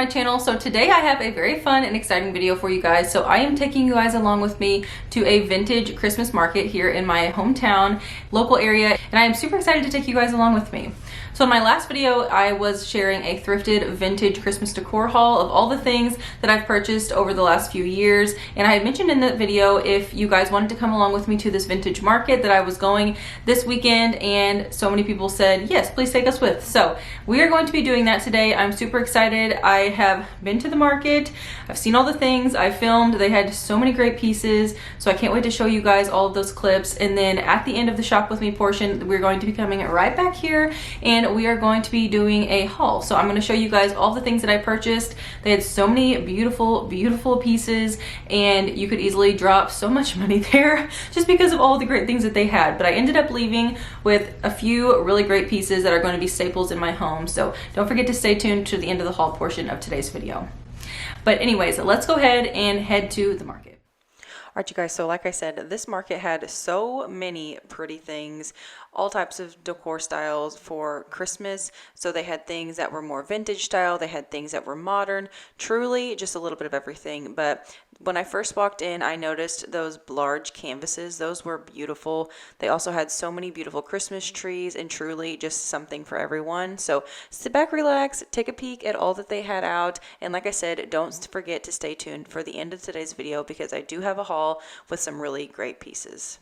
channel. So today I have a very fun and exciting video for you guys. So I am taking you guys along with me to a vintage Christmas market here in my hometown local area, and I am super excited to take you guys along with me. So in my last video, I was sharing a thrifted vintage Christmas decor haul of all the things that I've purchased over the last few years. And I had mentioned in that video, if you guys wanted to come along with me to this vintage market, that I was going this weekend, and so many people said, yes, please take us with. So we are going to be doing that today. I'm super excited. I have been to the market. I've seen all the things I filmed. They had so many great pieces. So I can't wait to show you guys all of those clips. And then at the end of the shop with me portion, we're going to be coming right back here and we are going to be doing a haul. So I'm going to show you guys all the things that I purchased. They had so many beautiful pieces, and you could easily drop so much money there just because of all the great things that they had. But I ended up leaving with a few really great pieces that are going to be staples in my home. So don't forget to stay tuned to the end of the haul portion of today's video. But anyways, let's go ahead and head to the market. Alright you guys, so like I said, this market had so many pretty things, all types of decor styles for Christmas. So they had things that were more vintage style, they had things that were modern, truly just a little bit of everything. But when I first walked in, I noticed those large canvases. Those were beautiful. They also had so many beautiful Christmas trees, and truly just something for everyone. So sit back, relax, take a peek at all that they had out. And like I said, don't forget to stay tuned for the end of today's video, because I do have a haul with some really great pieces.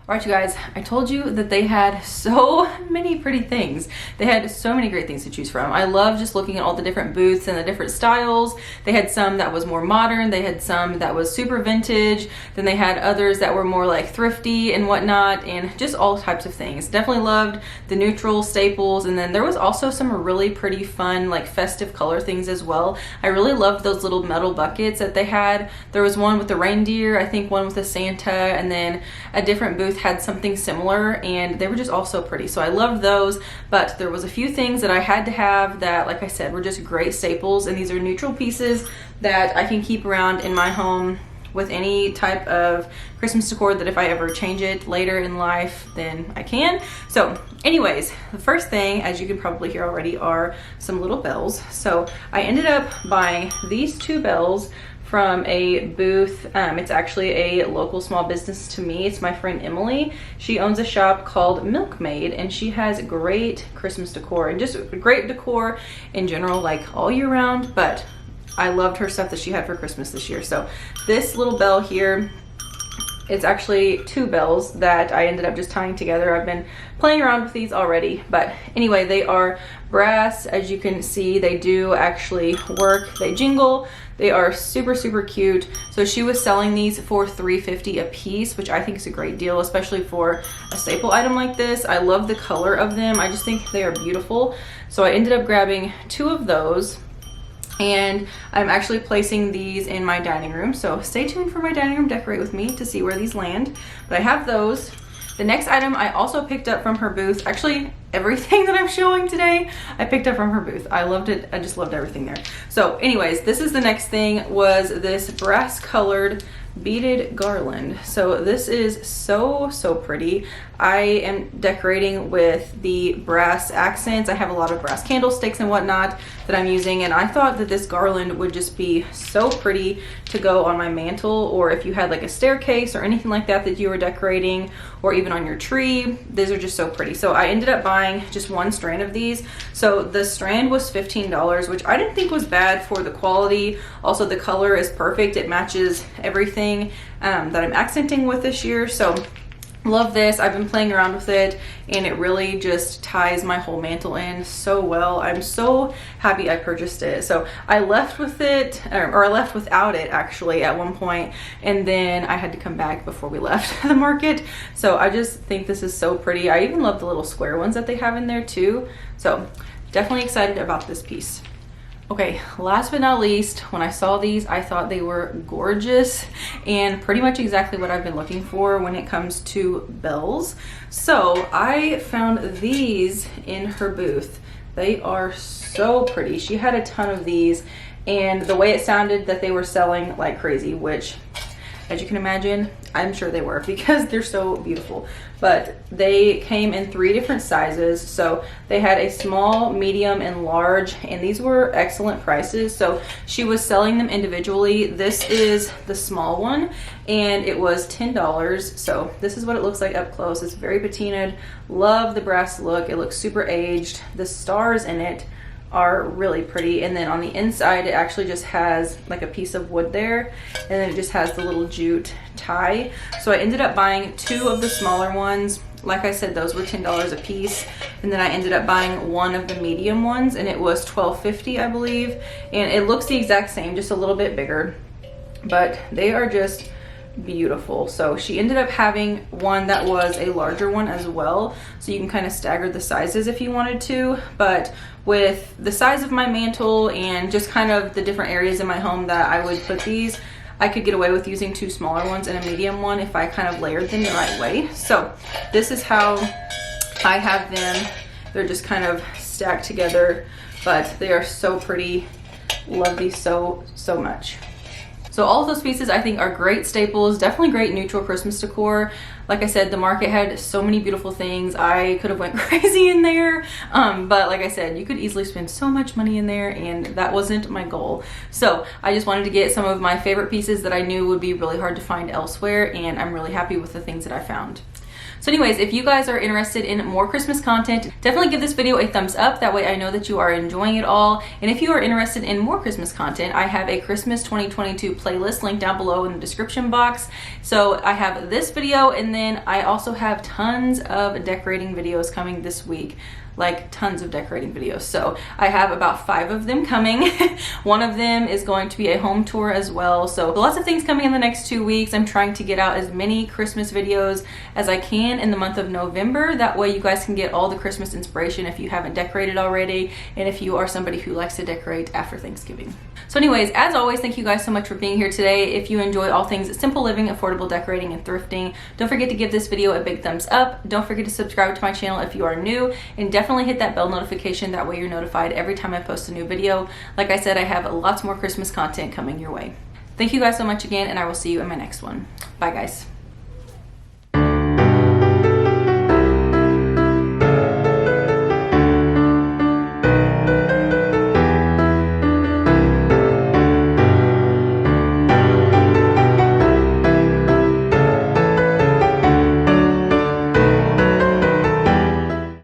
Alright you guys, I told you that they had so many pretty things. They had so many great things to choose from. I love just looking at all the different booths and the different styles. They had some that was more modern, they had some that was super vintage, then they had others that were more like thrifty and whatnot, and just all types of things. Definitely loved the neutral staples, and then there was also some really pretty fun like festive color things as well. I really loved those little metal buckets that they had. There was one with the reindeer, I think one with a Santa, and then a different booth had something similar, and they were just all so pretty. So I loved those, but there was a few things that I had to have that, like I said, were just great staples, and these are neutral pieces that I can keep around in my home with any type of Christmas decor that if I ever change it later in life, then I can. So anyways, the first thing, as you can probably hear already, are some little bells. So I ended up buying these two bells from a booth. It's actually a local small business to me. It's my friend Emily. She owns a shop called Milkmaid, and she has great Christmas decor and just great decor in general, like all year round, but I loved her stuff that she had for Christmas this year. So this little bell here, it's actually two bells that I ended up just tying together. I've been playing around with these already, but anyway, they are brass. As you can see, they do actually work. They jingle. They are super, super cute. So she was selling these for $3.50 a piece, which I think is a great deal, especially for a staple item like this. I love the color of them. I just think they are beautiful. So I ended up grabbing two of those, and I'm actually placing these in my dining room. So stay tuned for my dining room decorate with me to see where these land. But I have those. The next item I also picked up from her booth. Actually, everything that I'm showing today, I picked up from her booth. I loved it. I just loved everything there. So anyways, this is the next thing, was this brass colored beaded garland. So this is so pretty. I am decorating with the brass accents. I have a lot of brass candlesticks and whatnot that I'm using, and I thought that this garland would just be so pretty to go on my mantle, or if you had like a staircase or anything like that that you were decorating, or even on your tree. These are just so pretty. So I ended up buying just one strand of these. So the strand was $15, which I didn't think was bad for the quality. Also, the color is perfect. It matches everything that I'm accenting with this year. So love this. I've been playing around with it, and it really just ties my whole mantle in so well. I'm so happy I purchased it. So I left with it, or I left without it actually at one point, and then I had to come back before we left the market. So I just think this is so pretty. I even love the little square ones that they have in there too. So definitely excited about this piece. Okay, last but not least, when I saw these, I thought they were gorgeous and pretty much exactly what I've been looking for when it comes to bells. So I found these in her booth. They are so pretty. She had a ton of these, and the way it sounded that they were selling like crazy, which, as you can imagine, I'm sure they were, because they're so beautiful. But they came in 3 different sizes. So they had a small, medium, and large, and these were excellent prices. So she was selling them individually. This is the small one, and it was $10. So this is what it looks like up close. It's very patinaed. Love the brass look. It looks super aged. The stars in it are really pretty, and then on the inside it actually just has like a piece of wood there, and then it just has the little jute tie. So I ended up buying 2 of the smaller ones. Like I said, those were $10 a piece, and then I ended up buying one of the medium ones, and it was $12.50 I believe, and it looks the exact same, just a little bit bigger, but they are just beautiful. So she ended up having one that was a larger one as well, so you can kind of stagger the sizes if you wanted to. But with the size of my mantle and just kind of the different areas in my home that I would put these, I could get away with using 2 smaller ones and a medium one if I kind of layered them the right way. So this is how I have them. They're just kind of stacked together, but they are so pretty. Love these so much. So all of those pieces I think are great staples, definitely great neutral Christmas decor. Like I said, the market had so many beautiful things. I could have went crazy in there, but like I said, you could easily spend so much money in there, and that wasn't my goal. So I just wanted to get some of my favorite pieces that I knew would be really hard to find elsewhere, and I'm really happy with the things that I found. So anyways, if you guys are interested in more Christmas content, definitely give this video a thumbs up. That way I know that you are enjoying it all. And if you are interested in more Christmas content, I have a Christmas 2022 playlist linked down below in the description box. So I have this video, and then I also have tons of decorating videos coming this week. Like tons of decorating videos. So I have about 5 of them coming. One of them is going to be a home tour as well. So lots of things coming in the next 2 weeks. I'm trying to get out as many Christmas videos as I can in the month of November. That way you guys can get all the Christmas inspiration if you haven't decorated already, and if you are somebody who likes to decorate after Thanksgiving. So anyways, as always, thank you guys so much for being here today. If you enjoy all things simple living, affordable decorating, and thrifting, don't forget to give this video a big thumbs up. Don't forget to subscribe to my channel if you are new, and definitely hit that bell notification. That way you're notified every time I post a new video. Like I said, I have lots more Christmas content coming your way. Thank you guys so much again, and I will see you in my next one. Bye guys.